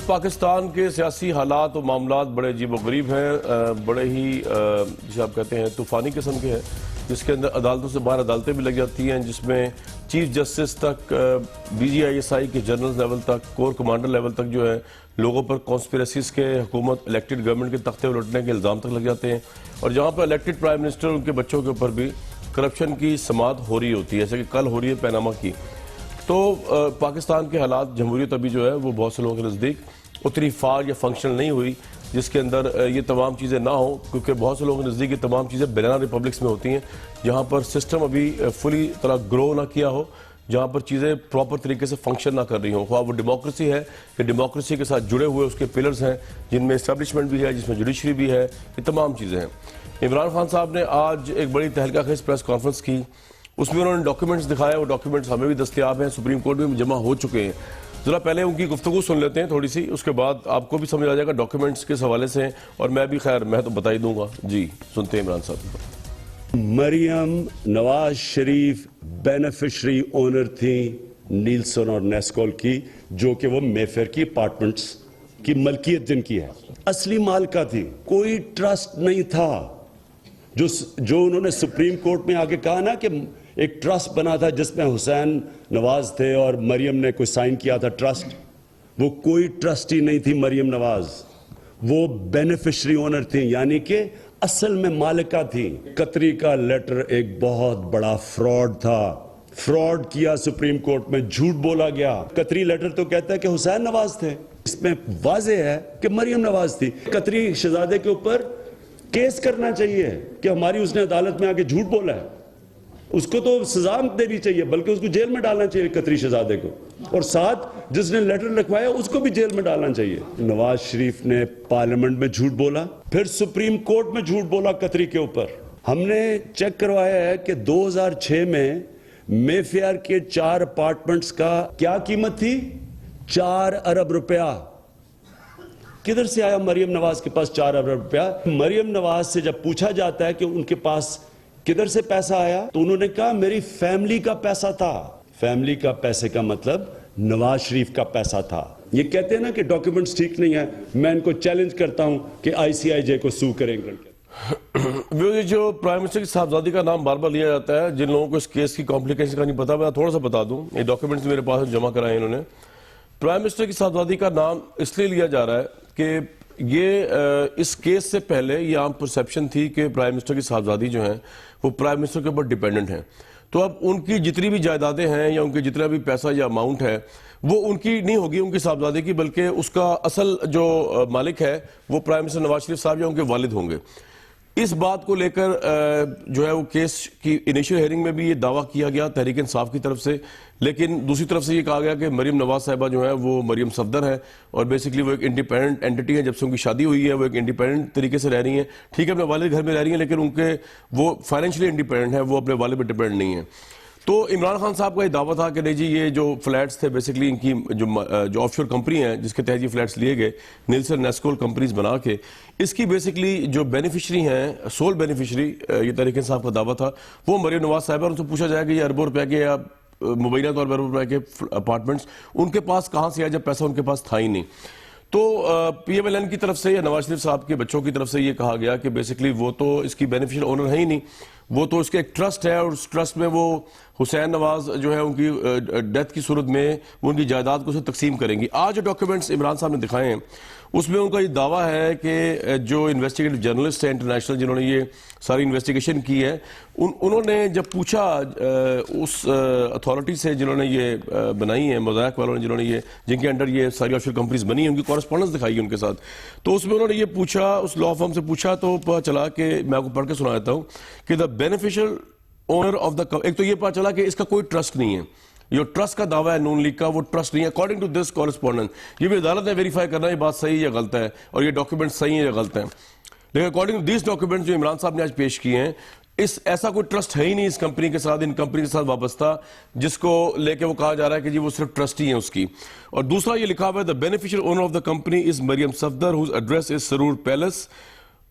پاکستان کے سیاسی حالات و معاملات بڑے عجیب و غریب ہیں، بڑے ہی جسے آپ کہتے ہیں طوفانی قسم کے ہیں، جس کے اندر عدالتوں سے باہر عدالتیں بھی لگ جاتی ہیں، جس میں چیف جسٹس تک، BGISI کے جنرل لیول تک، کور کمانڈر لیول تک جو ہے لوگوں پر کانسپیریسیز کے، حکومت الیکٹڈ گورنمنٹ کے تختے الٹنے کے الزام تک لگ جاتے ہیں، اور جہاں پر الیکٹڈ پرائم منسٹر ان کے بچوں کے اوپر بھی کرپشن کی سماعت ہو رہی ہوتی ہے، جیسے کہ کل ہو رہی ہے پیناما کی. تو پاکستان کے حالات جمہوریت ابھی جو ہے وہ بہت سے لوگوں کے نزدیک اتنی فعال یا فنکشنل نہیں ہوئی جس کے اندر یہ تمام چیزیں نہ ہوں، کیونکہ بہت سے لوگوں کے نزدیک یہ تمام چیزیں بینر ریپبلکس میں ہوتی ہیں جہاں پر سسٹم ابھی فلی طرح گرو نہ کیا ہو، جہاں پر چیزیں پراپر طریقے سے فنکشن نہ کر رہی ہوں، خواہ وہ ڈیموکریسی ہے کہ ڈیموکریسی کے ساتھ جڑے ہوئے اس کے پلرز ہیں جن میں اسٹیبلشمنٹ بھی ہے، جس میں جوڈیشری بھی ہے، یہ تمام چیزیں ہیں. عمران خان صاحب نے آج ایک بڑی تہلکہ خیز پریس کانفرنس کی، اس میں انہوں نے ڈاکیومنٹس دکھائے، وہ ڈاکیومنٹس ہمیں بھی دستیاب ہیں، سپریم کورٹ میں جمع ہو چکے ہیں. ذرا پہلے ان کی گفتگو سن لیتے ہیں تھوڑی سی، اس کے بعد آپ کو بھی سمجھ آ جائے گا ڈاکیومنٹس کس حوالے سے ہیں، اور میں بھی خیر میں تو بتا ہی دوں گا. جی سنتے ہیں عمران صاحب. مریم نواز شریف بینیفیشری اونر تھی نیلسن اور نیسکول کی، جو کہ وہ میفیر کی اپارٹمنٹس کی ملکیت جن کی ہے، اصلی مالکہ تھی. کوئی ٹرسٹ نہیں تھا جو انہوں نے سپریم کورٹ میں آگے کہا نا کہ ایک ٹرسٹ بنا تھا جس میں حسین نواز تھے اور مریم نے کوئی سائن کیا تھا ٹرسٹ. وہ کوئی ٹرسٹ ہی نہیں تھی مریم نواز، وہ بینیفیشری اونر تھی، یعنی کہ اصل میں مالکہ تھی. قطری کا لیٹر ایک بہت بڑا فراڈ تھا، فراڈ کیا سپریم کورٹ میں، جھوٹ بولا گیا. قطری لیٹر تو کہتا ہے کہ حسین نواز تھے، اس میں واضح ہے کہ مریم نواز تھی. قطری شہزادے کے اوپر کیس کرنا چاہیے کہ ہماری اس نے عدالت میں آکے جھوٹ بولا ہے، اس کو تو سزا دینی چاہیے، بلکہ اس کو جیل میں ڈالنا چاہیے قطری شہزادے کو، اور ساتھ جس نے لیٹر لکھوایا اس کو بھی جیل میں ڈالنا چاہیے. نواز شریف نے پارلیمنٹ میں جھوٹ بولا، پھر سپریم کورٹ میں جھوٹ بولا قطری کے اوپر. ہم نے چیک کروایا ہے کہ 2006 میں مے فیئر کے 4 اپارٹمنٹس کا کیا قیمت تھی؟ 4 ارب روپیہ. کدھر سے آیا مریم نواز کے پاس 4 ارب روپیہ؟ مریم نواز سے جب پوچھا جاتا ہے کہ ان کے پاس کدھر سے پیسہ آیا تو انہوں نے کہا میری فیملی کا پیسہ تھا. فیملی کا پیسے کا مطلب نواز شریف کا پیسہ تھا. یہ کہتے ہیں نا کہ ڈاکیومنٹس ٹھیک نہیں ہیں، میں ان کو چیلنج کرتا ہوں کہ ICIJ کو سو کریں گے. جو پرائم منسٹر کی صاحبزادی کا نام بار بار لیا جاتا ہے، جن لوگوں کو اس کیس کی کمپلیکیشن کا نہیں پتا، میں تھوڑا سا بتا دوں. یہ ڈاکیومنٹس میرے پاس جمع کرائے انہوں نے. پرائم منسٹر کی صاحبزادی کا نام اس لیے لیا جا رہا ہے کہ یہ اس کیس سے پہلے یہ عام پرسیپشن تھی کہ پرائم منسٹر کی صاحبزادی جو ہیں وہ پرائم منسٹر کے اوپر ڈیپینڈنٹ ہیں. تو اب ان کی جتنی بھی جائیدادیں ہیں یا ان کی جتنا بھی پیسہ یا اماؤنٹ ہے وہ ان کی نہیں ہوگی، ان کی صاحبزادی کی، بلکہ اس کا اصل جو مالک ہے وہ پرائم منسٹر نواز شریف صاحب یا ان کے والد ہوں گے. اس بات کو لے کر جو ہے وہ کیس کی انیشل ہیئرنگ میں بھی یہ دعویٰ کیا گیا تحریک انصاف کی طرف سے، لیکن دوسری طرف سے یہ کہا گیا کہ مریم نواز صاحبہ جو ہیں وہ مریم صفدر ہے، اور بیسیکلی وہ ایک انڈیپینڈنٹ اینٹی ہے. جب سے ان کی شادی ہوئی ہے وہ ایک انڈیپینڈنٹ طریقے سے رہ رہی ہیں. ٹھیک ہے اپنے والد گھر میں رہ رہی ہیں، لیکن ان کے وہ فائنینشلی انڈیپینڈنٹ ہیں، وہ اپنے والد پہ ڈیپینڈ نہیں ہیں. تو عمران خان صاحب کا یہ دعویٰ تھا کہ نہیں جی یہ جو فلیٹس تھے بیسیکلی ان کی جو آف شور کمپنی ہے جس کے تحت یہ فلیٹس لیے گئے نیلسن نیسکول کمپنیز بنا کے، اس کی بیسیکلی جو بینیفیشری ہیں، سول بینیفیشری، یہ تحریک انصاف کا دعویٰ تھا وہ مریم نواز صاحب ہے. اور ان سے پوچھا جائے کہ یہ اربوں روپے کے یا مبینہ طور پر اربوں روپے کے اپارٹمنٹس ان کے پاس کہاں سے آیا جب پیسہ ان کے پاس تھا ہی نہیں. تو PMLN کی طرف سے یا نواز شریف صاحب کے بچوں کی طرف سے یہ کہا گیا کہ بیسیکلی وہ تو اس کی بینیفیشل اونر ہے ہی نہیں، وہ تو اس کے ایک ٹرسٹ ہے، اور اس ٹرسٹ میں وہ حسین نواز جو ہے ان کی ڈیتھ کی صورت میں وہ ان کی جائیداد کو اسے تقسیم کریں گی. آج جو ڈاکیومنٹس عمران صاحب نے دکھائے ہیں اس میں ان کا یہ دعویٰ ہے کہ جو انویسٹیگیٹو جرنلسٹ ہیں انٹرنیشنل جنہوں نے یہ ساری انویسٹیگیشن کی ہے، انہوں نے جب پوچھا اس اتھارٹی سے جنہوں نے یہ بنائی ہیں، موزائک والوں نے جنہوں نے یہ جن کے انڈر یہ ساری آف شور کمپنیز بنی ہیں، ان کی کورسپونڈنس دکھائی ان کے ساتھ، تو اس میں انہوں نے یہ پوچھا، اس لا فرم سے پوچھا، تو پتہ چلا کہ میں آپ کو پڑھ کے سنا دیتا ہوں کہ دا بینیفیشل اونر آف دا، ایک تو یہ پتہ چلا کہ اس کا کوئی ٹرسٹ نہیں ہے، یہ ٹرسٹ کا دعویٰ ہے نون لیگ کا، وہ ٹرسٹ نہیں ہے اکارڈنگ ٹو دس کورسپونڈنس. یہ بھی عدالت نے ویریفائی کرنا یہ بات صحیح یا غلط ہے، اور یہ ڈاکیومنٹ صحیح ہیں یا غلط ہیں. لیکن اکارڈنگ ٹو دیس ڈاکیومنٹ جو عمران صاحب نے آج پیش کیے ہیں، ایسا کوئی ٹرسٹ ہے ہی نہیں اس کمپنی کے ساتھ، ان کمپنی کے ساتھ وابستہ، جس کو لے کے وہ کہا جا رہا ہے کہ جی وہ صرف ٹرسٹی ہیں اس کی. اور دوسرا یہ لکھا ہوا ہے the beneficial owner of the company is Maryam Safdar whose address is Suroor palace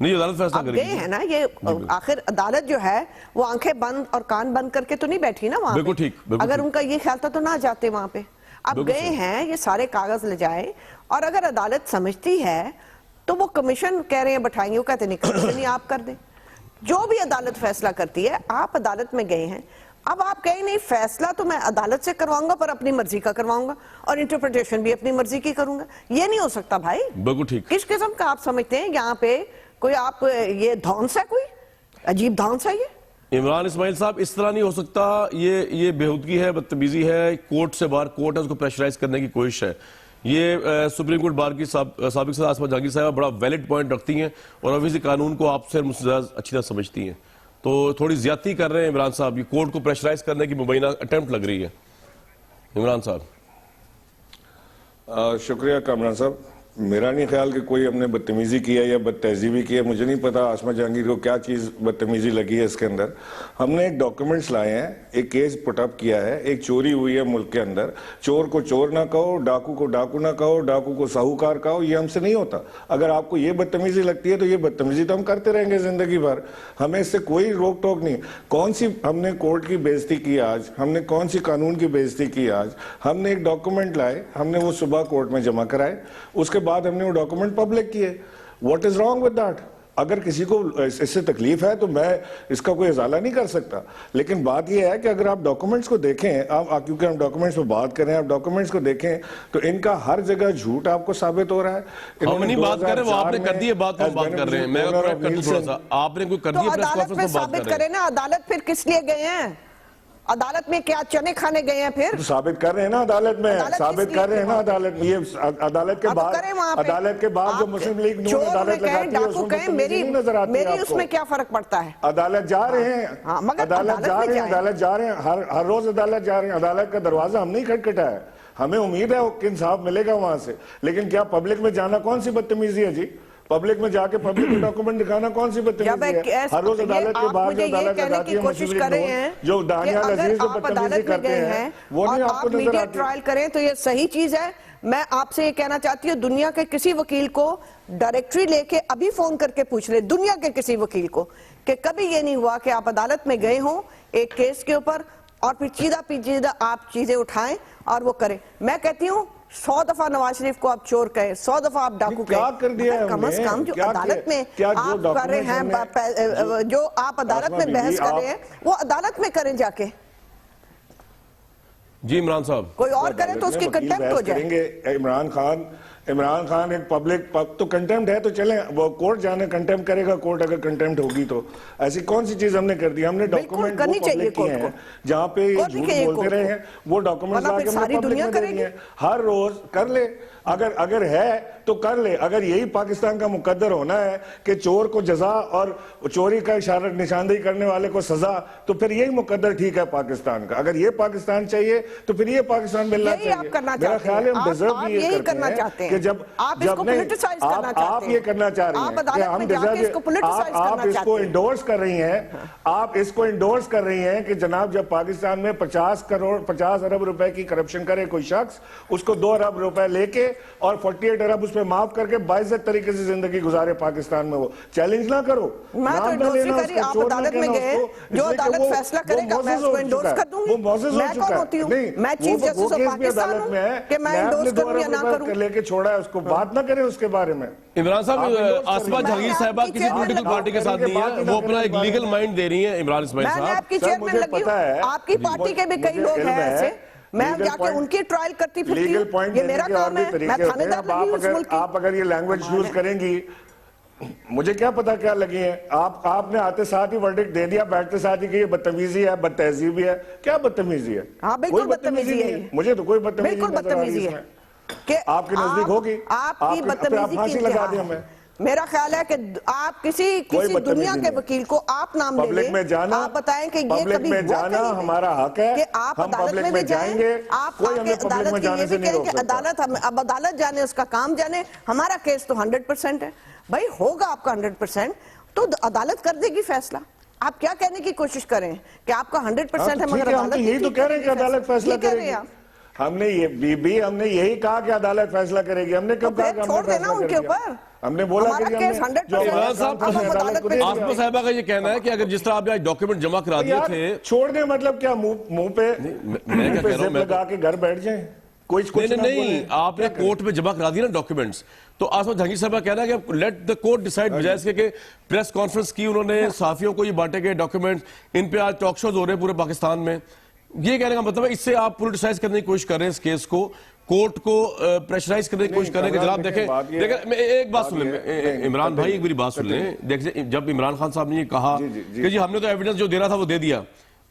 نہیں عدالت فیصلہ اب کرے گئے ہیں نا یہ آخر عدالت جو ہے وہ آنکھیں بند اور کان بند کر کے تو نہیں بیٹھی نا وہاں بالکل پہ. ٹھیک، بالکل اگر ٹھیک. ان کا یہ خیال تھا تو نہ جاتے وہاں پہ. اب بالکل گئے صحیح. ہیں یہ سارے کاغذ لے جائیں, اور اگر عدالت سمجھتی ہے تو وہ کمیشن کہہ رہے ہیں بٹھائیں گے, وہ کہتے نہیں کمیشن ہی آپ کر دیں. جو بھی عدالت فیصلہ کرتی ہے, آپ عدالت میں گئے ہیں, اب آپ کہیں نہیں فیصلہ تو میں عدالت سے کرواؤں گا پر اپنی مرضی کا کرواؤں گا, اور انٹرپریٹیشن بھی اپنی مرضی کی کروں گا. یہ نہیں ہو سکتا بھائی. بالکل ٹھیک. کس قسم کا آپ سمجھتے ہیں یہاں پہ کوئی آپ یہ دھونس ہے, کوئی عجیب دھونس ہے یہ؟ عمران اسماعیل صاحب اس طرح نہیں ہو سکتا, یہ بےہودگی ہے, بدتمیزی ہے. کورٹ سے باہر کورٹ ہے, اس کو پریشرائز کرنے کی کوشش ہے. یہ سپریم کورٹ بار کی سابق صدر آسما جہانگیر صاحبہ بڑا ویلڈ پوائنٹ رکھتی ہیں, اور obviously قانون کو آپ سے مستزاد اچھی طرح سمجھتی ہیں. تو تھوڑی زیادتی کر رہے ہیں عمران صاحب, یہ کورٹ کو پریشرائز کرنے کی مبینہ اٹیمپٹ لگ رہی ہے. عمران صاحب. شکریہ کامران صاحب. میرا نہیں خیال کہ کوئی ہم نے بدتمیزی کیا یا بد تہذیبی کی ہے. مجھے نہیں پتا آسما جہانگیر کو کیا چیز بدتمیزی لگی ہے اس کے اندر. ہم نے ایک ڈاکیومنٹس لائے ہیں, ایک کیس پٹ اپ کیا ہے, ایک چوری ہوئی ہے ملک کے اندر. چور کو چور نہ کہو, ڈاکو کو ڈاکو نہ کہو, ڈاکو کو ساہوکار کہو, یہ ہم سے نہیں ہوتا. اگر آپ کو یہ بدتمیزی لگتی ہے تو یہ بدتمیزی تو ہم کرتے رہیں گے زندگی بھر, ہمیں اس سے کوئی روک ٹوک نہیں. کون سی ہم نے کورٹ کی بےعزتی کی آج, ہم نے کون سی قانون کی بےعزتی کی آج. ہم نے ایک ڈاکیومنٹ لائے, ہم نے وہ صبح کورٹ میں جمع کرائے, اس کے بعد ہم نے وہ ڈاکیومنٹ پبلک کیے. What is wrong with that? اگر کسی کو اس سے تکلیف ہے تو میں اس کا کوئی ازالہ نہیں کر سکتا, لیکن بات یہ ہے کہ اگر آپ ڈاکیومنٹس کو دیکھیں, کیونکہ ہم ڈاکیومنٹس پہ بات کر رہے ہیں, آپ ڈاکیومنٹس کو دیکھیں تو ان کا ہر جگہ جھوٹ آپ کو ثابت ہو رہا ہے. ہم نہیں بات کر رہے, وہ آپ نے کر دی ہے بات, ہم بات کر رہے ہیں. میں کریکٹ کر دوں تھوڑا سا, آپ نے کوئی کر دی ہے پریس عدالت میں کانفرنس میں بات ثابت کر رہے کرے نا. عدالت پھر کس لیے گئے ہیں؟ عدالت میں کیا چنے کھانے گئے ہیں پھر؟ ثابت کر رہے ہیں نا عدالت میں, ثابت کر رہے ہیں نا عدالت میں. یہ عدالت کے بعد جو مسلم لیگ نون عدالت لگاتی ہے اس میں بدتمیزی نہیں نظر آتی ہے آپ کو. اس میں کیا فرق پڑتا ہے؟ عدالت جا رہے ہیں, عدالت جا رہے ہیں, ہر روز عدالت جا رہے ہیں. عدالت کا دروازہ ہم نہیں کھٹکھٹایا ہے, ہمیں امید ہے کہ انصاف ملے گا وہاں سے. لیکن کیا پبلک میں جانا کون سی بدتمیزی ہے جی؟ پبلک میں جا کے پبلک کو ڈاکومنٹ دکھانا کون سی بدتمیزی ہے؟ ہر روز عدالت کے بعد جو عدالت لگاتی ہے مسلم لیگ نون, جو دانیال عزیز جو بدتمیزی کرتے ہیں, وہ نہیں آپ کو نظر میڈیا آتی؟ ٹرائل کریں تو یہ صحیح چیز ہے. میں آپ سے یہ کہنا چاہتی ہوں, دنیا کے کسی وکیل کو ڈائریکٹری لے کے ابھی فون کر کے پوچھ لیں, دنیا کے کسی وکیل کو, کہ کبھی یہ نہیں ہوا کہ آپ عدالت میں گئے ہوں ایک کیس کے اوپر اور پھر چیدہ پیچیدہ آپ چیزیں اٹھائیں اور وہ کریں. میں کہتی ہوں 100 دفعہ نواز شریف کو آپ چور کہیں, 100 دفعہ آپ ڈاکو کہیں, کیا کر دیا ہے کم از کم جو عدالت میں آپ کر رہے ہیں, جو آپ عدالت میں بحث کر رہے ہیں وہ عدالت میں کریں جا کے. جی عمران صاحب. کوئی اور کرے تو اس کی کنٹیمپٹ ہو جائے. عمران خان ایک پبلک تو کنٹیمپٹ ہے تو چلیں وہ کورٹ جانے, کنٹیمپٹ کرے گا کورٹ اگر کنٹیمپٹ ہوگی تو. ایسی کون سی چیز ہم نے کر دی؟ ہم نے ڈاکیومنٹ وہ پبلک کیے ہیں جہاں پہ یہ جھوٹ بولتے رہے ہیں, وہ ڈاکیومنٹ لا کے ہم نے پبلک میں دے دیے ہیں. ہر روز کر لے, اگر ہے تو کر لے. اگر یہی پاکستان کا مقدر ہونا ہے کہ چور کو جزا اور چوری کا اشارہ نشاندہی کرنے والے کو سزا, تو پھر یہی مقدر ٹھیک ہے پاکستان کا. اگر یہ پاکستان چاہیے تو پھر یہ پاکستان ملنا چاہیے. میرا خیال ہے ہم ڈیزرو بھی یہ کرتے ہیں کہ جب آپ یہ کرنا چاہ رہی ہیں کہ ہم آپ اس کو انڈورس کر رہی ہیں, آپ اس کو انڈورس کر رہی ہیں کہ جناب جب پاکستان میں 50 ارب روپے کی کرپشن کرے کوئی شخص, اس کو 2 ارب روپے لے کے اور 48 ارب اس پہ معاف کر کے باعزت طریقے سے زندگی گزارے پاکستان میں. وہ چیلنج نہ کرو. میں تو انڈورس کری, آپ عدالت میں گئے, جو عدالت فیصلہ کرے گا میں اس کو انڈورس کر دوں گی. میں کون ہوتی ہوں؟ میں چیف جسٹس آف پاکستان ہوں کہ میں انڈورس کروں یا نہ کروں. لے کے چھوڑا ہے اس کو, بات نہ کریں اس کے بارے میں. عمران صاحب, آسما جہانگیر صاحبہ کسی پولیٹیکل پارٹی کے ساتھ نہیں ہے, وہ اپنا ایک لیگل مائنڈ دے رہی ہیں. عمران اسماعیل صاحب, میں آپ کی چیئرمین لگی ہوں, آپ کی پارٹی کے بھی کئی لوگ ہیں ایسے, میں جا کے ان کی ٹرائل کرتی پھرتی ہوں. یہ میرا کام ہے, میں تھانے دار لگی ہوں اس ملک کی. آپ اگر یہ لینگویج یوز کریں گی, مجھے کیا پتا کیا لگی ہیں. آپ نے آتے ساتھ ہی ورڈکٹ دے دیا, بیٹھتے ساتھ ہی کہ یہ بدتمیزی ہے, بد تہذیبی ہے. کیا بدتمیزی ہے؟ ہاں بالکل بدتمیزی ہے. مجھے تو کوئی بدتمیزی نظر آ رہی ہے. آپ کے نزدیک ہوگی, آپ کی بدتمیزی پھانسی لگا دی ہمیں. میرا خیال ہے کہ آپ کسی دنیا کے وکیل کو آپ نام لے لیں, آپ بتائیں کہ یہ کبھی ہوا کہیں ہمارا حق ہے کہ آپ عدالت میں جائیں, آپ عدالت کی یہ بھی کہیں کہ عدالت, اب عدالت جانے, اس کا کام جانے. ہمارا کیس تو 100% ہے بھائی, ہوگا آپ کا 100% تو عدالت کر دے گی فیصلہ. آپ کیا کہنے کی کوشش کریں کہ آپ کا 100% ہے مگر عدالت یہی تو کہہ رہے ہیں کہ عدالت فیصلہ کرے گی. ہم نے ہم نے یہی کہا کہ عدالت فیصلہ کرے گی. ہم نے کب کہا کہ چھوڑ دینا ان کے اوپر. ہم نے بولا کہ عمران صاحب آصمہ صاحبہ کا یہ کہنا ہے کہ اگر جس طرح آپ نے ڈاکیومنٹ جمع کرا دیے تھے چھوڑ دیں, مطلب کیا منہ پہ زپ لگا کے گھر بیٹھ جائیں؟ نہیں, آپ نے کورٹ میں جمع کرا دی نا ڈاکیومنٹس. تو آصمہ جہانگیر صاحب کا کہنا ہے کہ لیٹ دا کورٹ ڈیسائیڈ, بجائے اس کے کہ پریس کانفرنس کی انہوں نے, صحافیوں کو یہ بانٹے گئے ڈاکیومنٹس, ان پہ آج ٹاک شوز ہو رہے ہیں پورے پاکستان میں. یہ کہنے کا مطلب ہے اس سے آپ پولیٹیسائز کرنے کی کوشش کر رہے ہیں اس کیس کو, کورٹ کو پریشرائز کرنے کی کوشش کر رہے ہیں کہ جناب دیکھیں میں ایک بات سن لیں عمران بھائی, ایک میری بات سن لیں. دیکھیں جب عمران خان صاحب نے یہ کہا کہ جی ہم نے تو ایویڈنس جو دینا تھا وہ دے دیا,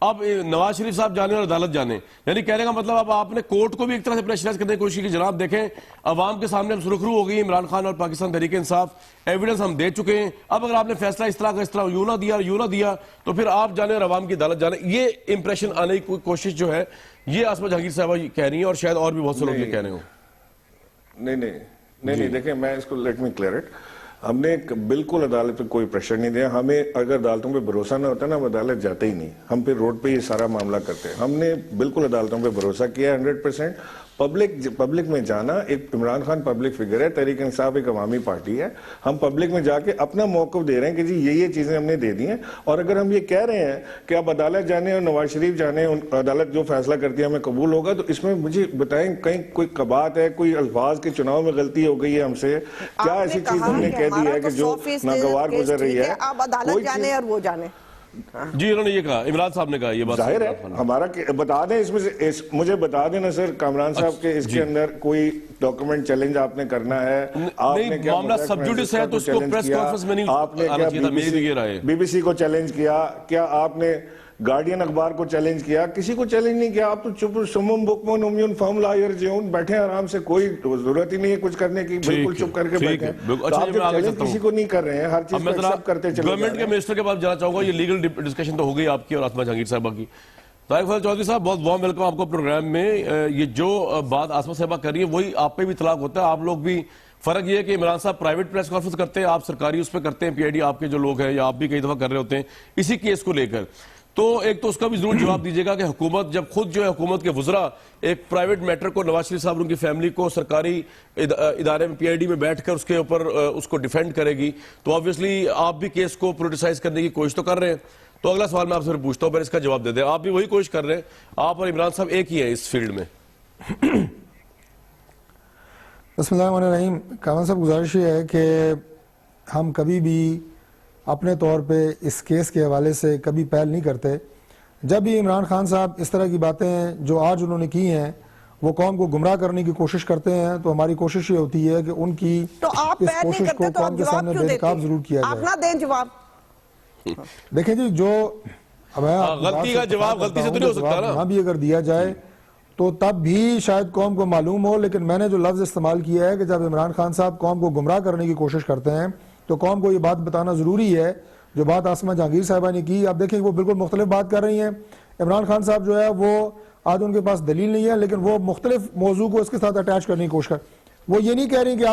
اب نواز شریف صاحب جانے اور عدالت جانے, یعنی کہنے کا مطلب اب آپ نے کورٹ کو بھی ایک طرح سے پریشرائز کرنے کی کوشش کی کہ جناب دیکھیں عوام کے سامنے ہم سرخرو ہو گئی, عمران خان اور پاکستان تحریک انصاف, ایویڈنس ہم دے چکے ہیں, اب اگر آپ نے فیصلہ اس طرح کا اس طرح یوں نہ دیا تو پھر آپ جانے اور عوام کی عدالت جانے. یہ امپریشن آنے کی کوشش جو ہے یہ آصمہ جہانگیر صاحبہ کہہ رہی ہیں, اور شاید اور بھی بہت سے لوگ یہ کہہ رہے ہوں. نہیں دیکھیں میں اس کو لیٹ می کلیئر اٹ. ہم نے بالکل عدالت پہ کوئی پریشر نہیں دیا. ہمیں اگر عدالتوں پہ بھروسہ نہ ہوتا نا ہم عدالت جاتے ہی نہیں, ہم پھر روڈ پہ یہ سارا معاملہ کرتے. ہم نے بالکل عدالتوں پہ بھروسہ کیا 100%. پبلک میں جانا, ایک عمران خان پبلک فگر ہے, تحریک انصاف ایک عوامی پارٹی ہے, ہم پبلک میں جا کے اپنا موقف دے رہے ہیں کہ جی یہ چیزیں ہم نے دے دی ہیں. اور اگر ہم یہ کہہ رہے ہیں کہ آپ عدالت جانے اور نواز شریف جانے, عدالت جو فیصلہ کرتی ہے ہمیں قبول ہوگا, تو اس میں مجھے بتائیں کہیں کوئی کبات ہے, کوئی الفاظ کے چناؤ میں غلطی ہو گئی ہے ہم سے, کیا ایسی چیز ہم نے کہہ دی ہے کہ جو ناگوار گزر رہی ہے؟ آپ عدالت جانے اور وہ جانے. جی انہوں نے یہ کہا, عمران صاحب نے کہا, یہ بات ظاہر ہے ہمارا بتا دیں اس میں سے, مجھے بتا دیں نا سر کامران صاحب کے اس کے اندر کوئی ڈاکیومنٹ چیلنج آپ نے کرنا ہے. نہیں, معاملہ سب جوڈس ہے تو اس کو پریس کانفرنس میں نہیں آنا چاہیے تھا, میری بھی یہ رائے ہے. بی بی سی کو چیلنج کیا, کیا آپ نے گارڈین اخبار کو چیلنج کیا؟ کسی کو چیلنج نہیں کیا. آپ تو چپ سمم بکمن امیون فہم لا یرجعون, بیٹھے آرام سے, کوئی ضرورت ہی نہیں ہے کچھ کرنے کی, بالکل چپ کر کے بیٹھے. آپ جو چیلنج کسی کو نہیں کر رہے ہیں, ہر چیز کو ایکسپٹ کرتے چلے. گورنمنٹ کے منسٹر کے پاس جانا چاہوں گا, یہ لیگل ڈسکشن تو ہو گئی آپ کی اور آصمہ جہانگیر صاحبہ کی. طارق فضل چودھری صاحب بہت وارم ویلکم آپ کو پروگرام میں. یہ جو بات آصمہ صاحبہ کر رہی ہے وہی آپ پہ بھی اطلاق ہوتا ہے, آپ لوگ بھی. فرق یہ ہے کہ عمران صاحب پرائیویٹ پریس کانفرنس کرتے ہیں, آپ سرکاری اس پہ کرتے ہیں, پی آئی ڈی آپ کے جو لوگ ہیں یا آپ بھی کئی دفعہ کر رہے ہوتے ہیں اسی کیس کو لے کر. تو ایک تو اس کا بھی ضرور جواب دیجیے گا کہ حکومت جب خود جو ہے حکومت کے وزراء ایک پرائیویٹ میٹر کو, نواز شریف صاحب ان کی فیملی کو سرکاری ادارے میں پی آئی ڈی میں بیٹھ کر اس کے اوپر اس کو ڈیفینڈ کرے گی, تو آبویسلی آپ بھی کیس کو پولیٹیسائز کرنے کی کوشش تو کر رہے ہیں. تو اگلا سوال میں آپ سے پوچھتا ہوں, پھر اس کا جواب دے دیں. آپ بھی وہی کوشش کر رہے ہیں, آپ اور عمران صاحب ایک ہی ہیں اس فیلڈ میں. بسم اللہ الرحمن الرحیم. کامران صاحب گزارش یہ ہے کہ ہم کبھی بھی اپنے طور پہ اس کیس کے حوالے سے کبھی پہل نہیں کرتے. جب بھی عمران خان صاحب اس طرح کی باتیں جو آج انہوں نے کی ہیں وہ قوم کو گمراہ کرنے کی کوشش کرتے ہیں, تو ہماری کوشش یہ ہوتی ہے کہ ان کی اس کوشش کو قوم کے سامنے بے نقاب ضرور کیا جائے. آپ نہ دیں جواب. دیکھیں جی, جو غلطی کا جواب غلطی سے تو نہیں ہو سکتا نا, وہاں بھی اگر دیا جائے تو تب بھی شاید قوم کو معلوم ہو. لیکن میں نے جو لفظ استعمال کیا ہے کہ جب عمران خان صاحب قوم کو گمراہ کرنے کی کوشش کرتے ہیں تو قوم کو یہ بات بتانا ضروری ہے. جو بات آصمہ جہانگیر صاحبہ نے کی, آپ دیکھیں وہ بالکل مختلف بات کر رہی ہیں. عمران خان صاحب جو ہے وہ آج ان کے پاس دلیل نہیں ہے, لیکن وہ مختلف موضوع کو اس کے ساتھ اٹیچ کرنے کی کوشش کر. وہ یہ نہیں کہہ رہی کہ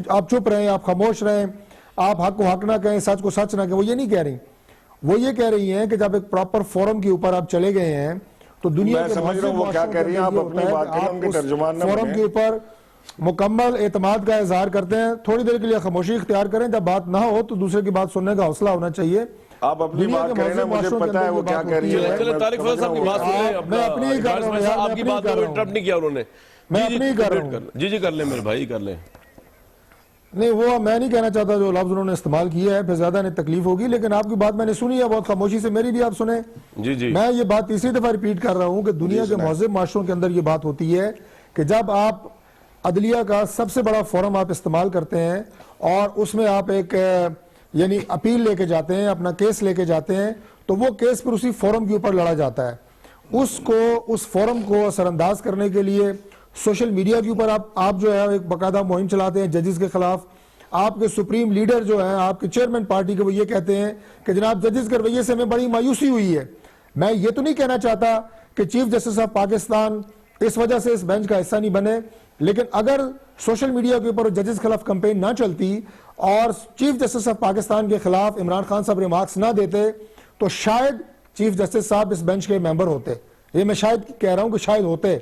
آپ چپ رہیں, آپ خاموش رہیں, آپ حق کو حق نہ کہیں, سچ کو سچ نہ کہیں. وہ یہ نہیں کہہ رہی. وہ یہ کہہ رہی ہیں کہ جب ایک پراپر فورم کے اوپر آپ چلے گئے ہیں تو دنیا کے فورم کے اوپر مکمل اعتماد کا اظہار کرتے ہیں. تھوڑی دیر کے لیے خاموشی اختیار کریں, جب بات نہ ہو تو دوسرے کی بات سننے کا حوصلہ ہونا چاہیے. آپ اپنی بات کریں نا, مجھے پتا ہے وہ کیا کہہ رہی ہے. چلے طارق فضل صاحب کی بات سنیں. میں اپنی ہی کر رہا ہوں, آپ کی بات کو انٹرپٹ نہیں کیا انہوں نے. میں اپنی ہی کر رہا ہوں. جی کر لیں میرے بھائی, کر لیں. نہیں, وہ میں نہیں کہنا چاہتا جو لفظ انہوں نے استعمال کیا ہے, پھر زیادہ نہیں تکلیف ہوگی. لیکن آپ کی بات میں نے سنی ہے بہت خاموشی سے, میری بھی آپ سنیں. جی میں یہ بات تیسری دفعہ ریپیٹ کر رہا ہوں کہ دنیا کے مہذب معاشروں کے اندر یہ بات ہوتی ہے کہ جب آپ عدلیہ کا سب سے بڑا فورم آپ استعمال کرتے ہیں اور اس میں آپ ایک یعنی اپیل لے کے جاتے ہیں, اپنا کیس لے کے جاتے ہیں, تو وہ کیس پھر اسی فورم کے اوپر لڑا جاتا ہے. اس فورم کو اثر انداز کرنے کے لیے سوشل میڈیا کے اوپر آپ جو ہے ایک باقاعدہ مہم چلاتے ہیں ججز کے خلاف. آپ کے سپریم لیڈر جو ہیں, آپ کے چیئرمین پارٹی کے, وہ یہ کہتے ہیں کہ جناب ججز کے رویے سے ہمیں بڑی مایوسی ہوئی ہے. میں یہ تو نہیں کہنا چاہتا کہ چیف جسٹس آف پاکستان اس وجہ سے اس بینچ کا حصہ نہیں بنے, لیکن اگر سوشل میڈیا کے اوپر ججز کے خلاف کمپین نہ چلتی اور چیف جسٹس آف پاکستان کے خلاف عمران خان صاحب ریمارکس نہ دیتے تو شاید چیف جسٹس صاحب اس بینچ کے ممبر ہوتے. یہ میں شاید کہہ رہا ہوں کہ شاید ہوتے.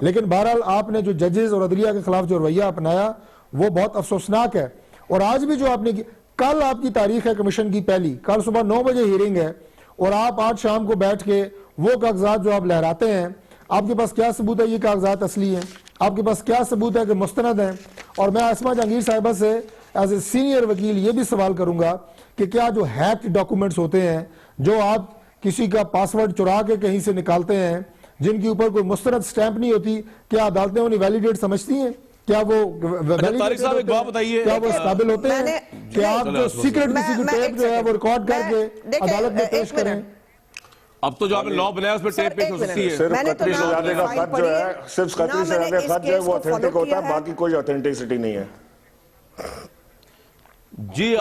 لیکن بہرحال آپ نے جو ججز اور عدلیہ کے خلاف جو رویہ اپنایا وہ بہت افسوسناک ہے. اور آج بھی جو آپ نے کل آپ کی تاریخ ہے کمیشن کی پہلی, کل صبح 9 بجے ہیرنگ ہے, اور آپ آج شام کو بیٹھ کے وہ کاغذات جو آپ لہراتے ہیں, آپ کے پاس کیا ثبوت ہے یہ کاغذات اصلی ہیں؟ آپ کے پاس کیا ثبوت ہے کہ مستند ہیں؟ اور میں عاصمہ جہانگیر صاحبہ سے ایز اے سینئر وکیل یہ بھی سوال کروں گا کہ کیا جو ہیک ڈاکومنٹس ہوتے ہیں, جو آپ کسی کا پاسورڈ چرا کے کہیں سے نکالتے ہیں, جن کے اوپر کوئی مستند سٹیمپ نہیں ہوتی, کیا عدالتیں انہیں ویلیڈیٹ سمجھتی ہیں؟ کیا وہ طارق صاحب ایک بات بتائیے, کیا وہ قابل ہوتے ہیں کہ آپ جو سیکرٹ کسی کی ٹیپ جو ہے وہ ریکارڈ کر کے عدالت میں پیش کریں؟ اب تو جو آپ نے لاء بنایا اس پہ ٹیپ پیش ہو سکتی ہے. صرف قطری شہزادے کا خط جو ہے, صرف قطری شہزادے کا خط جو ہے وہ اوتھینٹک ہوتا ہے, باقی کوئی اوتھینٹسٹی نہیں ہے. جی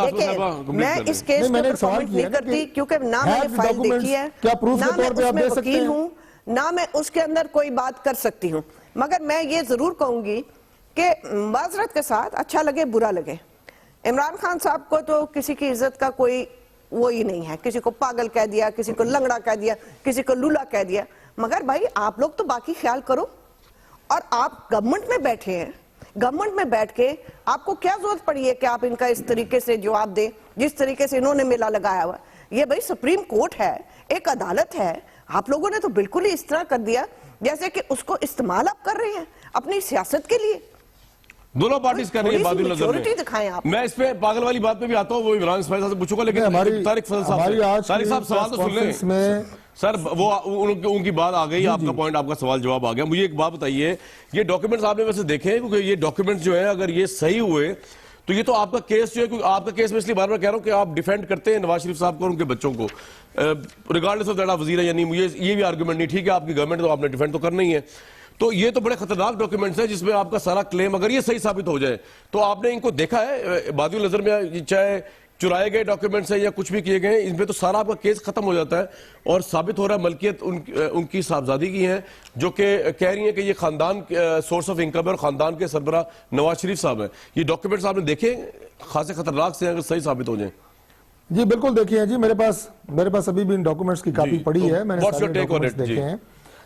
میں اس کیس کو پرفارمنٹ نہیں کرتی کیونکہ نہ میں نے فائل دیکھی ہے, نہ میں اس میں وکیل ہوں, نہ میں اس کے اندر کوئی بات کر سکتی ہوں. مگر میں یہ ضرور کہوں گی کہ معذرت کے ساتھ اچھا لگے برا لگے, عمران خان صاحب کو تو کسی کی عزت کا کوئی وہی نہیں ہے. کسی کو پاگل کہہ دیا, کسی کو لنگڑا کہہ دیا, کسی کو لولا کہہ دیا. مگر بھائی آپ لوگ تو باقی خیال کرو, اور آپ گورنمنٹ میں بیٹھے ہیں, گورنمنٹ میں بیٹھ کے آپ کو کیا ضرورت پڑی ہے کہ آپ ان کا اس طریقے سے جواب دیں جس طریقے سے انہوں نے میلہ لگایا ہوا. یہ بھائی سپریم کورٹ ہے, ایک عدالت ہے, آپ لوگوں نے تو بالکل ہی اس طرح کر دیا جیسے کہ اس کو استعمال آپ کر رہے ہیں اپنی سیاست کے لیے. دونوں پارٹیز کر رہی ہیں بادل نظر میں. میں اس پہ پاگل والی بات پہ بھی آتا ہوں, وہ عمران اسماعیل صاحب سے پوچھوں گا, لیکن طارق فضل صاحب سوال تو سن لیں سر. وہ ان کی بات آ گئی, آپ کا پوائنٹ, آپ کا سوال جواب آ گیا. مجھے ایک بات بتائیے, یہ ڈاکیومنٹس آپ نے ویسے دیکھے ہیں, کیونکہ یہ ڈاکیومنٹس جو ہیں اگر یہ صحیح ہوئے تو یہ تو آپ کا کیس جو ہے, کیونکہ آپ کا کیس میں اس لیے بار بار کہہ رہا ہوں کہ آپ ڈیفینڈ کرتے ہیں نواز شریف صاحب کو اور ان کے بچوں کو, ریگارڈلیس آف دیٹ آپ وزیر ہیں, یعنی مجھے یہ بھی آرگومنٹ نہیں, ٹھیک ہے آپ کی گورنمنٹ تو آپ نے ڈیفینڈ تو کرنا ہی ہے. تو یہ تو بڑے خطرناک ڈاکیومنٹس ہیں جس میں آپ کا سارا کلیم اگر یہ صحیح ثابت ہو جائے تو آپ نے ان کو دیکھا ہے بادی نظر میں, چاہے چرائے گئے ڈاکیومنٹس ہیں یا کچھ بھی کیے گئے ہیں, ان پہ تو سارا آپ کا کیس ختم ہو جاتا ہے اور ثابت ہو رہا ہے ملکیت ان کی صاحبزادی کی ہے, جو کہ کہہ رہی ہیں کہ یہ خاندان سورس آف انکم ہے اور خاندان کے سربراہ نواز شریف صاحب ہیں. یہ ڈاکیومنٹس آپ نے دیکھے, خاصے خطرناک سے اگر صحیح ثابت ہو جائیں. جی بالکل دیکھیے جی, میرے پاس ابھی بھی ان ڈاکیومنٹس کی کاپی پڑی ہے, میں نے سارے ڈاکیومنٹس دیکھے ہیں.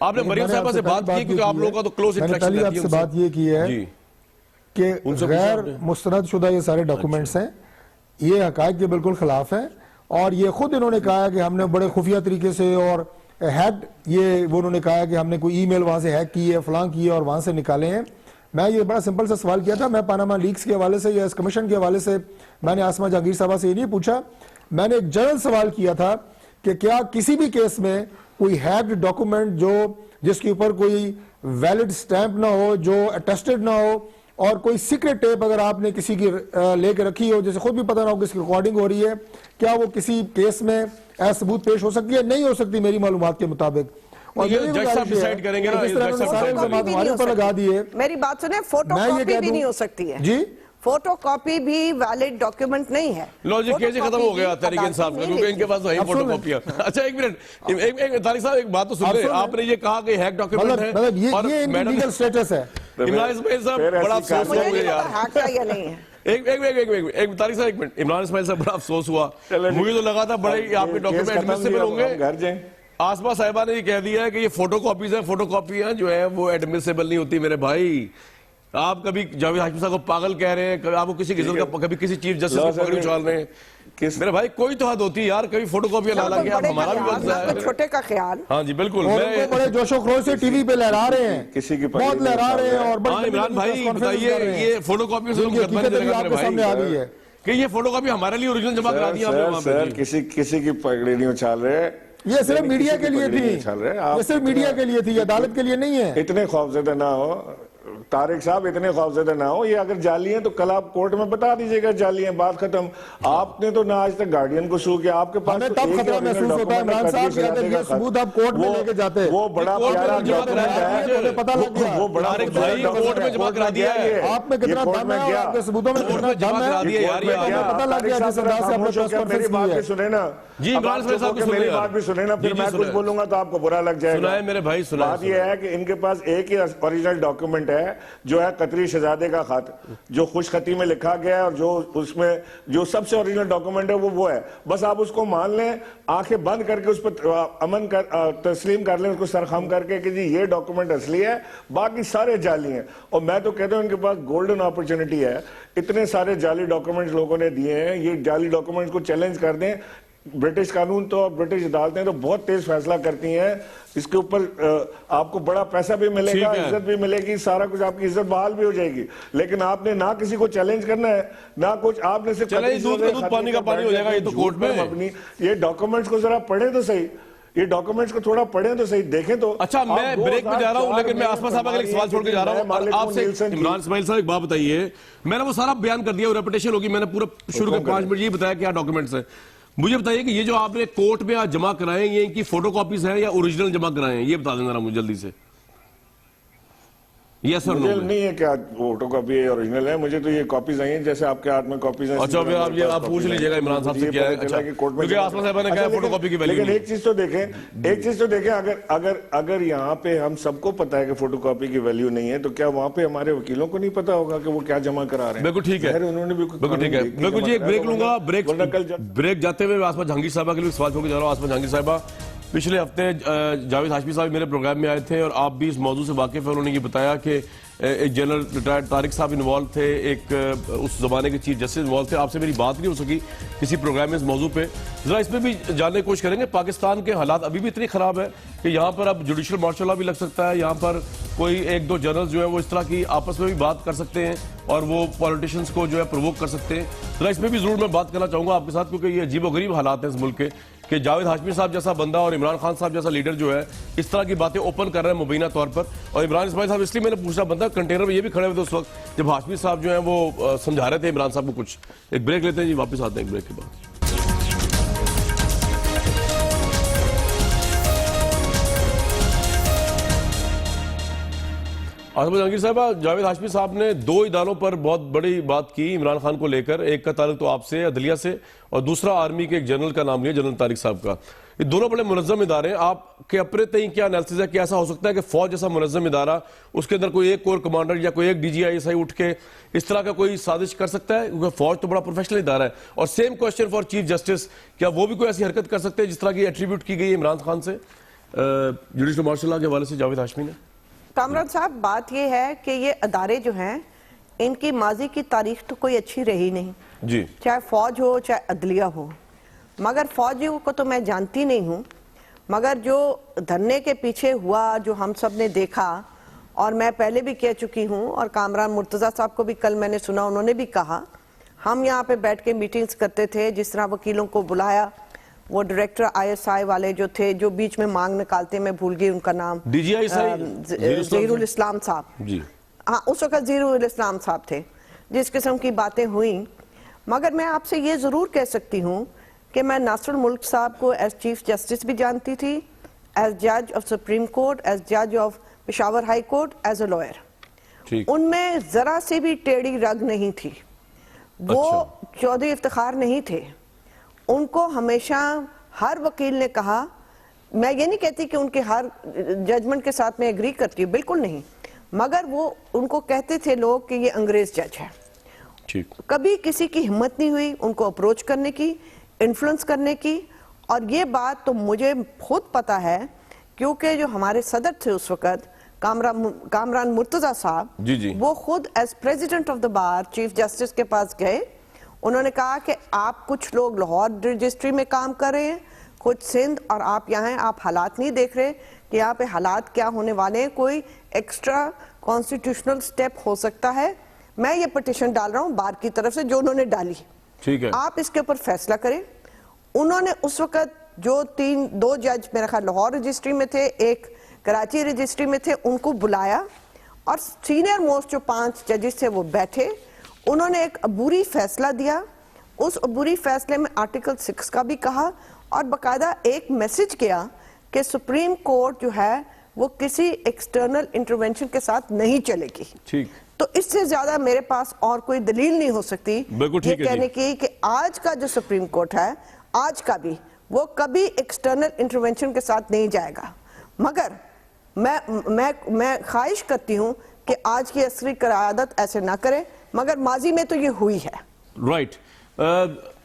آپ نے مریم صاحبہ سے بات کی کیونکہ آپ لوگوں کا تو کلوز انٹریکشن رہتی ہے. میں نے پہلی آپ سے بات یہ کی ہے کہ غیر مستند شدہ یہ سارے ڈاکیومنٹس ہیں, یہ حقائق کے بالکل خلاف ہیں, اور یہ خود انہوں نے کہا کہ ہم نے بڑے خفیہ طریقے سے اور ہیک, یہ وہ انہوں نے کہا کہ ہم نے کوئی ای میل وہاں سے ہیک کی ہے, فلاں کی ہے اور وہاں سے نکالے ہیں. میں یہ بڑا سمپل سا سوال کیا تھا, میں پاناما لیکس کے حوالے سے یا اس کمیشن کے حوالے سے میں نے عاصمہ جہانگیر صاحبہ سے یہ نہیں پوچھا, میں نے ایک جنرل سوال کیا تھا کہ کیا کسی بھی کیس میں کوئی ہیکڈ ڈاکومنٹ جو جس کے اوپر کوئی ویلڈ سٹیمپ نہ ہو, جو اٹیسٹڈ نہ ہو, اور کوئی سیکرٹ ٹیپ اگر آپ نے کسی کی لے کے رکھی ہو جیسے خود بھی پتہ نہ ہو کس کی ریکارڈنگ ہو رہی ہے, کیا وہ کسی کیس میں ایز ثبوت پیش ہو سکتی ہے؟ نہیں ہو سکتی میری معلومات کے مطابق. اور ہمارے اوپر لگا دیے, میری بات سنیں, فوٹو کاپی بھی نہیں ہو سکتی ہے. جی فوٹو کاپی بھی ویلڈ ڈاکیومنٹ نہیں ہے. لوجک کیسے ختم ہو گیا تحریک انصاف کا, کیونکہ ان کے پاس وہی فوٹو کاپی ہے. اچھا ایک منٹ طارق صاحب, ایک بات تو سن لیں, آپ نے یہ کہا کہ ہیک ڈاکیومنٹ ہے اور یہ ان کی لیگل سٹیٹس ہے. عمران اسماعیل صاحب بڑا افسوس ہوا مجھے یار, طارق صاحب ایک منٹ, عمران اسماعیل صاحب بڑا افسوس ہوا, مجھے تو لگا تھا بڑے آپ کے ڈاکیومنٹ ایڈمیسیبل ہوں گے. آسما صاحبہ نے یہ کہہ دیا ہے کہ یہ فوٹو کاپیز ہیں, فوٹو کاپیاں جو ہیں وہ ایڈمیسیبل نہیں ہوتی. میرے بھائی آپ کبھی جاوید ہاشمی صاحب کو پاگل کہہ رہے ہیں, آپ کو کسی کی عزت کا, کبھی کسی چیف جسٹس کی پگڑی اچھال رہے ہیں. میرے بھائی کوئی تو حد ہوتی ہے یار, کبھی فوٹو کاپیاں لا لا کے آپ ہمارا بھی وقت ضائع ہے. چھوٹے کا خیال, ہاں جی بالکل, میں بڑے جوش و خروش سے ٹی وی پہ لہرا رہے ہیں, کسی کی بہت لہرا رہے ہیں, اور عمران بھائی بتائیے یہ فوٹو کاپی سے آپ کے سامنے آ گئی ہے کہ یہ فوٹو کاپی ہمارے لیے اوریجنل جمع کرا دی آپ نے. کسی کی پگڑی نہیں اچھال رہے, یہ صرف میڈیا کے لیے تھی, یہ صرف میڈیا کے لیے تھی, عدالت کے لیے نہیں ہے. اتنے خوفزدہ نہ ہو طارق صاحب, اتنے خوفزدہ نہ ہو. یہ اگر جعلی ہیں تو کل آپ کورٹ میں بتا دیجئے گا جعلی ہیں, بات ختم. آپ نے تو نہ آج تک گارڈین کو سو کیا, آپ کے پاس تب خطرہ محسوس ہوتا ہے عمران صاحب کہ اگر یہ ثبوت آپ کورٹ میں لے کے جاتے, وہ بڑا پیارا ڈاکومنٹ ہے, پتہ لگ گیا, وہ بڑا کورٹ میں جمع کرا دیا ہے. آپ میں کتنا دم ہے اور آپ کے ثبوتوں میں کتنا دم ہے, پتہ لگ گیا جس انداز سے آپ نے پریس میری کانفرنس بات کی بھی ہے. سنیں نا جی عمران صاحب کو میری بات بھی سنیں نا, پھر میں کچھ بولوں گا تو آپ کو برا لگ جائے گا. سنائے میرے بھائی, بات یہ ہے کہ ان کے پاس ایک ہی اوریجنل ڈاکیومنٹ ہے ہے جو ہے قطری شہزادے کا خط, جو خوش خطی میں لکھا گیا ہے, اور جو اس میں جو سب سے اوریجنل ڈاکومنٹ ہے وہ ہے. بس آپ اس کو مان لیں, آنکھیں بند کر کے اس پر تسلیم کر لیں, اس کو سرخم کر کے کہ جی یہ ڈاکومنٹ اصلی ہے, باقی سارے جعلی ہیں. اور میں تو کہتا ہوں ان کے پاس گولڈن اپرچونٹی ہے, اتنے سارے جعلی ڈاکومنٹس لوگوں نے دیے ہیں, یہ جعلی ڈاکومنٹس کو چیلنج کر دیں. برٹش قانون تو برٹش عدالتیں تو بہت تیز فیصلہ کرتی ہیں, اس کے اوپر آپ کو بڑا پیسہ بھی ملے گا, عزت بھی ملے گی, سارا کچھ, آپ کی عزت بحال بھی ہو جائے گی. لیکن آپ نے نہ کسی کو چیلنج کرنا ہے نہ کچھ, آپ نے صرف پانی کا پانی ہو جائے گا یہ تو کورٹ میں. یہ ڈاکومنٹس کو ذرا پڑھیں تو صحیح, یہ ڈاکومنٹس کو تھوڑا پڑھیں تو صحیح, دیکھیں تو. اچھا میں بریک میں جا رہا ہوں, لیکن میں آسما صاحب کا ایک سوال چھوڑ کے جا رہا ہوں. آپ سے عمران اسماعیل صاحب ایک بات بتائیے, میں نے وہ سارا بیان کر دیا, ریپیٹیشن ہوگی, میں نے پورا شروع کے 5 منٹ یہ بتایا کیا ڈاکومنٹس ہیں. مجھے بتائیے کہ یہ جو آپ نے کورٹ میں آج جمع کرائے ہیں, یہ ان کی فوٹو کاپیز ہیں یا اوریجنل جمع کرائے ہیں, یہ بتا دیں ذرا مجھے جلدی سے. یس سر مجھے نہیں ہے کیا فوٹو کاپی ہے اوریجنل ہے, مجھے تو یہ کاپیز آئی ہیں جیسے آپ کے ہاتھ میں کاپیز ہیں. اچھا پھر آپ پوچھ لیجیے گا عمران صاحب سے کیا ہے. اچھا کیونکہ آسما صاحب نے کہا فوٹو کاپی کی ویلیو. لیکن ایک چیز تو دیکھیں, اگر یہاں پہ ہم سب کو پتا ہے کہ فوٹو کاپی کی ویلیو نہیں ہے, تو کیا وہاں پہ ہمارے وکیلوں کو نہیں پتا ہوگا کہ وہ کیا جمع کرا رہے ہیں؟ بالکل ٹھیک ہے, انہوں نے بالکل ٹھیک ہے. بالکل جی ایک بریک لوں گا, بریک جاتے ہوئے آسما جہانگیر صاحبہ کے لیے سوال چھوڑ کے جا رہا ہوں. آسما جہانگیر صاحبہ, پچھلے ہفتے جاوید ہاشمی صاحب میرے پروگرام میں آئے تھے اور آپ بھی اس موضوع سے واقف ہیں. انہوں نے یہ بتایا کہ ایک جنرل ریٹائرڈ طارق صاحب انوالو تھے, ایک اس زمانے کے چیف جسٹس انوالو تھے. آپ سے میری بات نہیں ہو سکی کسی پروگرام میں اس موضوع پہ, ذرا اس میں بھی جاننے کی کوشش کریں گے. پاکستان کے حالات ابھی بھی اتنی خراب ہے کہ یہاں پر اب جوڈیشل مارشل لا بھی لگ سکتا ہے, یہاں پر کوئی 1-2 جنرل جو ہے وہ اس طرح کی آپس میں بھی بات کر سکتے ہیں اور وہ پولیٹیشنز کو جو ہے پرووک کر سکتے ہیں. ذرا اس میں بھی ضرور میں بات کرنا چاہوں گا آپ کے ساتھ, کیونکہ یہ عجیب و غریب حالات ہیں اس ملک کے کہ جاوید ہاشمی صاحب جیسا بندہ اور عمران خان صاحب جیسا لیڈر جو ہے اس طرح کی باتیں اوپن کر رہے ہیں مبینہ طور پر. اور عمران اسماعیل صاحب اس لیے میں نے پوچھا, بندہ کنٹینر میں یہ بھی کھڑے ہوئے تھے اس وقت جب ہاشمی صاحب جو ہیں وہ سمجھا رہے تھے عمران صاحب کو کچھ. ایک بریک لیتے ہیں جی, واپس آتے ہیں ایک بریک کے بعد. آسما جہانگیر صاحبہ, جاوید ہاشمی صاحب نے 2 اداروں پر بہت بڑی بات کی عمران خان کو لے کر. ایک کا تعلق تو آپ سے, عدلیہ سے, اور دوسرا آرمی کے ایک جنرل کا نام لیا, جنرل طارق صاحب کا. یہ دونوں بڑے منظم ادارے ہیں. آپ کے اپنے تئیں کیا انالیسس ہے کہ ایسا ہو سکتا ہے کہ فوج جیسا منظم ادارہ, اس کے اندر کوئی ایک کور کمانڈر یا کوئی ایک D G I S I اٹھ کے اس طرح کا کوئی سازش کر سکتا ہے؟ کیونکہ فوج تو بڑا پروفیشنل ادارہ ہے. اور same question for chief justice, کیا وہ بھی کوئی ایسی حرکت کر سکتے ہیں جس طرح کی ایٹریبیوٹ کی گئی ہے عمران خان سے جوڈیشل مارشل لا کے حوالے سے جاوید ہاشمی نے؟ کامران صاحب, بات یہ ہے کہ یہ ادارے جو ہیں ان کی ماضی کی تاریخ تو کوئی اچھی رہی نہیں جی, چاہے فوج ہو چاہے عدلیہ ہو. مگر فوجیوں کو تو میں جانتی نہیں ہوں, مگر جو دھرنے کے پیچھے ہوا جو ہم سب نے دیکھا, اور میں پہلے بھی کہہ چکی ہوں, اور کامران مرتضیٰ صاحب کو بھی کل میں نے سنا, انہوں نے بھی کہا ہم یہاں پہ بیٹھ کے میٹنگز کرتے تھے, جس طرح وکیلوں کو بلایا, وہ ڈائریکٹر ISI والے جو تھے جو بیچ میں مانگ نکالتے, میں بھول گئی ان کا نام, ڈی جی آئی ظہیر الاسلام صاحب جی, ہاں اس وقت ظہیر الاسلام صاحب تھے, جس قسم کی باتیں ہوئیں. مگر میں آپ سے یہ ضرور کہہ سکتی ہوں کہ میں ناصر الملک صاحب کو ایز چیف جسٹس بھی جانتی تھی, ایز جج آف سپریم کورٹ, ایز جج of Peshawar high court, as a lawyer. ان میں ذرا سے بھی ٹیڑھی رگ نہیں تھی, وہ چودھری افتخار نہیں تھے. ان کو ہمیشہ ہر وکیل نے کہا, میں یہ نہیں کہتی کہ ان کے ہر ججمنٹ کے ساتھ میں ایگری کرتی ہوں, بالکل نہیں, مگر وہ ان کو کہتے تھے لوگ کہ یہ انگریز جج ہے. کبھی کسی کی ہمت نہیں ہوئی ان کو اپروچ کرنے کی, انفلوئنس کرنے کی. اور یہ بات تو مجھے خود پتا ہے, کیونکہ جو ہمارے صدر تھے اس وقت کامران مرتضیٰ صاحب, وہ خود as president of the bar chief justice کے پاس گئے. انہوں نے کہا کہ آپ کچھ لوگ لاہور رجسٹری میں کام کر رہے ہیں, کچھ سندھ, اور آپ یہاں ہیں, آپ حالات نہیں دیکھ رہے کہ یہاں پہ حالات کیا ہونے والے ہیں, کوئی ایکسٹرا کانسٹیٹیوشنل سٹیپ ہو سکتا ہے. میں یہ پٹیشن ڈال رہا ہوں بار کی طرف سے جو انہوں نے ڈالی, آپ اس کے اوپر فیصلہ کریں. انہوں نے اس وقت جو 2 جج میرا خیال لاہور رجسٹری میں تھے, ایک کراچی رجسٹری میں تھے, ان کو بلایا, اور سینئر موسٹ جو 5 ججز تھے وہ بیٹھے. انہوں نے ایک عبوری فیصلہ دیا. اس عبوری فیصلے میں آرٹیکل 6 کا بھی کہا, اور باقاعدہ ایک میسج کیا کہ سپریم کورٹ جو ہے وہ کسی ایکسٹرنل انٹرونشن کے ساتھ نہیں چلے گی. تو اس سے زیادہ میرے پاس اور کوئی دلیل نہیں ہو سکتی یہ کہنے کی کہ آج کا جو سپریم کورٹ ہے, آج کا بھی, وہ کبھی ایکسٹرنل انٹرونشن کے ساتھ نہیں جائے گا. مگر میں خواہش کرتی ہوں کہ آج کی عسکری قیادت ایسے نہ کرے، مگر ماضی میں تو یہ ہوئی ہے. رائٹ.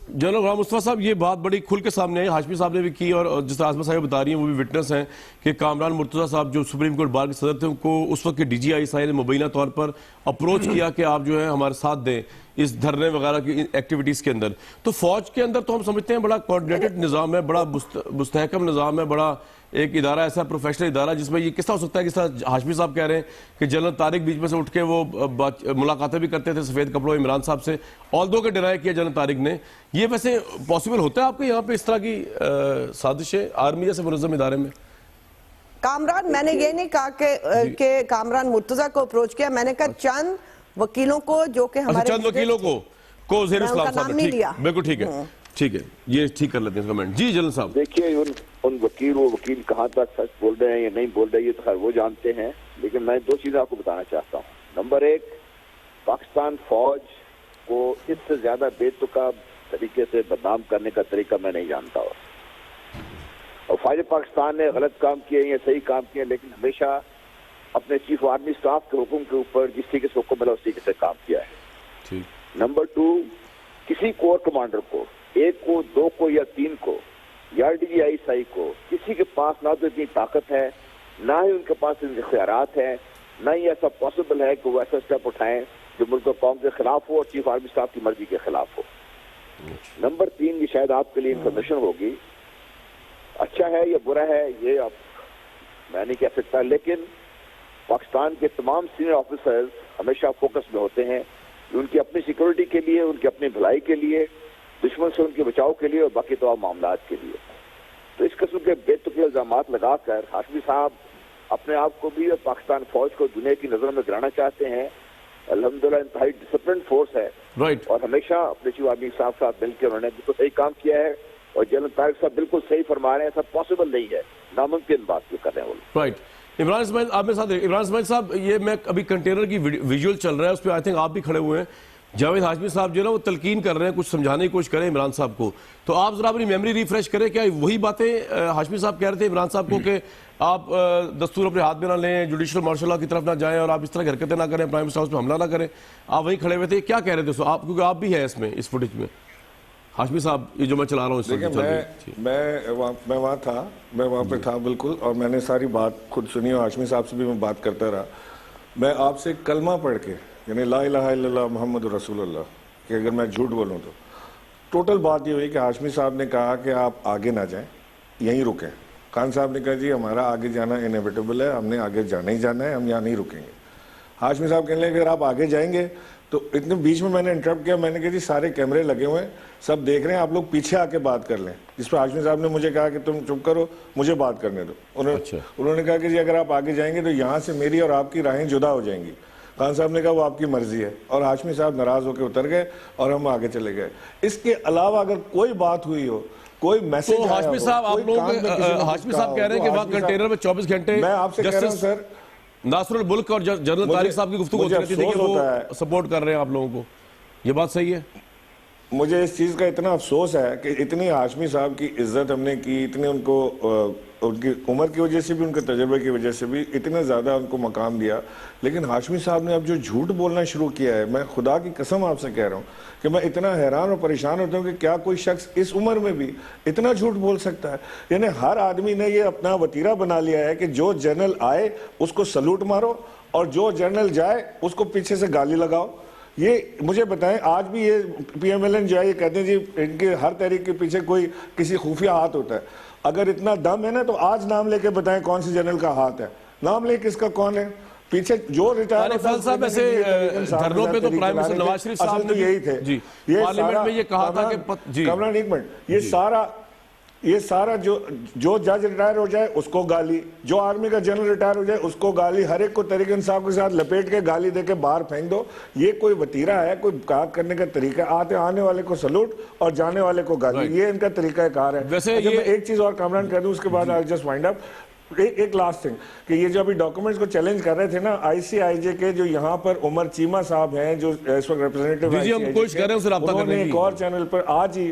جنرل غلام مصطفیٰ صاحب یہ بات بڑی کھل کے سامنے ہے، ہاشمی صاحب نے بھی کی، اور جس طرح آسمہ صاحب بتا رہی ہیں وہ بھی وٹنس ہیں کہ کامران مرتضیٰ صاحب جو سپریم کورٹ بار کے صدر تھے، ان کو اس وقت کے ڈی جی آئی صاحب نے مبینہ طور پر اپروچ کیا کہ آپ جو ہے ہمارے ساتھ دیں اس دھرنے وغیرہ کی ایکٹیویٹیز کے اندر. تو فوج کے اندر تو ہم سمجھتے ہیں بڑا کوارڈینیٹڈ نظام ہے، بڑا مستحکم نظام ہے، بڑا ایک ادارہ ایسا پروفیشنل ادارہ جس میں یہ کس طرح ہو سکتا ہے، کس طرح ہاشمی صاحب کہہ رہے ہیں کہ جنرل طارق بیچ میں سے اٹھ کے وہ ملاقاتیں بھی کرتے تھے سفید کپڑوں عمران صاحب سے، آلدو کہ ڈینائی کیا جنرل طارق نے. یہ ویسے پاسبل ہوتا ہے آپ کے یہاں پہ اس طرح کی سازشیں آرمی جیسے منظم ادارے میں؟ کامران، میں نے یہ نہیں کہا کہ کامران مرتضیٰ کو اپروچ کیا، میں نے کہا چند وکیلوں کو جو کہ ہمارے چند وکیلوں کو زیر اسلام صاحب نے. بالکل ٹھیک ہے، ٹھیک ہے، یہ ٹھیک کر لیتے ہیں کمنٹ. جی جنرل صاحب. دیکھیے ان وکیل کہاں تک سچ بول رہے ہیں یا نہیں بول رہے یہ تو خیر وہ جانتے ہیں، لیکن میں دو چیزیں آپ کو بتانا چاہتا ہوں. نمبر ایک، پاکستان فوج کو اس سے زیادہ بے تکا طریقے سے بدنام کرنے کا طریقہ میں نہیں جانتا ہوں. اور فوج پاکستان نے غلط کام کیے یا صحیح کام کیے، لیکن ہمیشہ اپنے چیف آرمی سٹاف کے حکم کے اوپر جس طریقے سے حکم ملا اس طریقے سے کام کیا ہے. نمبر ٹو، کسی کور کمانڈر کو، ایک کو، دو کو یا تین کو، یا ڈی جی آئی صاحب کو، کسی کے پاس نہ تو اتنی طاقت ہے، نہ ہی ان کے پاس اتنے اختیارات ہیں، نہ ہی ایسا پاسبل ہے کہ وہ ایسا اسٹیپ اٹھائیں جو ملک و قوم کے خلاف ہو اور چیف آرمی اسٹاف کی مرضی کے خلاف ہو. نمبر تین، یہ شاید آپ کے لیے انفارمیشن ہوگی، اچھا ہے یا برا ہے یہ اب میں نہیں کہہ سکتا، لیکن پاکستان کے تمام سینئر آفیسرز ہمیشہ فوکس میں ہوتے ہیں ان کی اپنی سیکورٹی کے لیے، ان کی اپنی بھلائی کے لیے، دشمن سے ان کے بچاؤ کے لیے اور باقی تمام معاملات کے لیے. تو اس قسم کے بے تکے الزامات لگا کر ہاشمی صاحب اپنے آپ کو بھی اور پاکستان فوج کو دنیا کی نظروں میں گرانا چاہتے ہیں. الحمدللہ انتہائی ڈسپلنڈ فورس ہے، اور ہمیشہ اپنے چیف آرمی صاحب ساتھ مل کے انہوں نے بالکل صحیح کام کیا ہے. اور جنرل طارق صاحب بالکل صحیح فرما رہے ہیں، ایسا پاسبل نہیں ہے، ناممکن بات جو کر رہے ہیں وہ. رائٹ. عمران اسماعیل آپ میرے ساتھ. عمران اسماعیل صاحب، یہ میں ابھی کنٹینر کی ویژول چل رہا ہے، اس پہ آئی تھنک آپ بھی کھڑے ہوئے ہیں. جاوید ہاشمی صاحب جو ہے نا وہ تلقین کر رہے ہیں، کچھ سمجھانے کی کوشش کریں عمران صاحب کو. تو آپ ذرا اپنی میموری ریفریش کریں، کیا وہی باتیں ہاشمی صاحب کہہ رہے تھے عمران صاحب کو کہ آپ دستور اپنے ہاتھ میں نہ لیں، جوڈیشل مارشل لا کی طرف نہ جائیں اور آپ اس طرح کی حرکتیں نہ کریں، پرائم منسٹر ہاؤس پہ حملہ نہ کریں؟ آپ وہیں کھڑے ہوئے تھے، کیا کہہ رہے تھے آپ؟ کیونکہ آپ بھی ہیں اس میں، اس فوٹیج میں. ہاشمی صاحب یہ جو میں چلا رہا ہوں اس وقت، میں وہاں تھا، میں وہاں پہ تھا بالکل، اور میں نے ساری بات خود سنی اور ہاشمی صاحب سے بھی میں بات کرتا رہا. میں آپ سے کلمہ پڑھ کے، یعنی لا الہ الا اللہ محمد رسول اللہ، کہ اگر میں جھوٹ بولوں تو ٹوٹل بات یہ ہوئی کہ ہاشمی صاحب نے کہا کہ آپ آگے نہ جائیں، یہیں رکیں. خان صاحب نے کہا جی ہمارا آگے جانا انیویٹیبل ہے، ہم نے آگے جانا ہی جانا ہے، ہم یہاں نہیں رکیں گے. ہاشمی صاحب کہنے لگے اگر آپ آگے جائیں گے تو اتنے بیچ میں نے انٹرپٹ کیا، میں نے کہا جی سارے کیمرے لگے ہوئے ہیں، سب دیکھ رہے ہیں، آپ لوگ پیچھے آ کے بات کر لیں. جس پہ ہاشمی صاحب نے مجھے کہا کہ تم چپ کرو، مجھے بات کرنے دو. انہوں نے کہا کہ جی اگر آپ آگے جائیں گے تو یہاں سے میری اور آپ کی راہیں جدا ہو جائیں گی. خان صاحب نے کہا وہ آپ کی مرضی ہے، اور ہاشمی صاحب ناراض ہو کے اتر گئے اور ہم آگے چلے گئے. اس کے علاوہ اگر کوئی بات ہوئی ہو، کوئی میسج تو ہاشمی صاحب آپ لوگ ہاشمی صاحب کہہ رہے ہیں کہ وہاں کنٹینر میں 24 گھنٹے میں آپ سے کہہ رہا ہوں سر، ناصر الملک اور جنرل طارق صاحب کی گفتگو ہوتی رہتی تھی کہ وہ سپورٹ کر رہے ہیں آپ لوگوں کو. یہ بات صحیح ہے؟ مجھے اس چیز کا اتنا افسوس ہے کہ اتنی ہاشمی صاحب کی عزت ہم نے کی، اتنے ان کو ان کی عمر کی وجہ سے بھی، ان کے تجربے کی وجہ سے بھی اتنا زیادہ ان کو مقام دیا، لیکن ہاشمی صاحب نے اب جو جھوٹ بولنا شروع کیا ہے، میں خدا کی قسم آپ سے کہہ رہا ہوں کہ میں اتنا حیران اور پریشان ہوتا ہوں کہ کیا کوئی شخص اس عمر میں بھی اتنا جھوٹ بول سکتا ہے. یعنی ہر آدمی نے یہ اپنا وتیرہ بنا لیا ہے کہ جو جنرل آئے اس کو سلوٹ مارو اور جو جنرل جائے اس کو پیچھے سے گالی لگاؤ. یہ مجھے بتائیں، آج بھی یہ پی ایم ایل این جو ہے یہ کہتے ہیں جی ان کے ہر تحریک کے پیچھے کوئی کسی خفیہ ہاتھ ہوتا ہے. اگر اتنا دم ہے نا تو آج نام لے کے بتائیں کون سی جنرل کا ہاتھ ہے، نام لے کس کا کون ہے پیچھے جو ریٹائر ہوتا ہے. صاحب ایسے دھرنوں پہ تو پرائم منسٹر نواز شریف صاحب نے یہی تھے، پارلیمنٹ میں یہ کہا تھا کہ کامران ایک منٹ، یہ سارا جو جج ریٹائر ہو جائے اس کو گالی، جو آرمی کا جنرل ریٹائر ہو جائے اس کو گالی، ہر ایک کو تحریک انصاف کے ساتھ لپیٹ کے گالی دے کے باہر پھینک دو. یہ کوئی وتیرہ ہے، کوئی بات کرنے کا طریقہ ہے؟ آنے والے کو سلوٹ اور جانے والے کو گالی، یہ ان کا طریقہ کار ہے. ویسے میں ایک چیز اور کامران کہہ دوں اس کے بعد I'll just wind up. ایک لاسٹ تھنگ کہ یہ جو ابھی ڈاکومنٹس کو چیلنج کر رہے تھے نا آئی سی آئی جے کے، جو یہاں پر عمر چیمہ صاحب ہیں جو اس وقت ریپرزینٹیو، انہوں نے ایک اور چینل پر آج ہی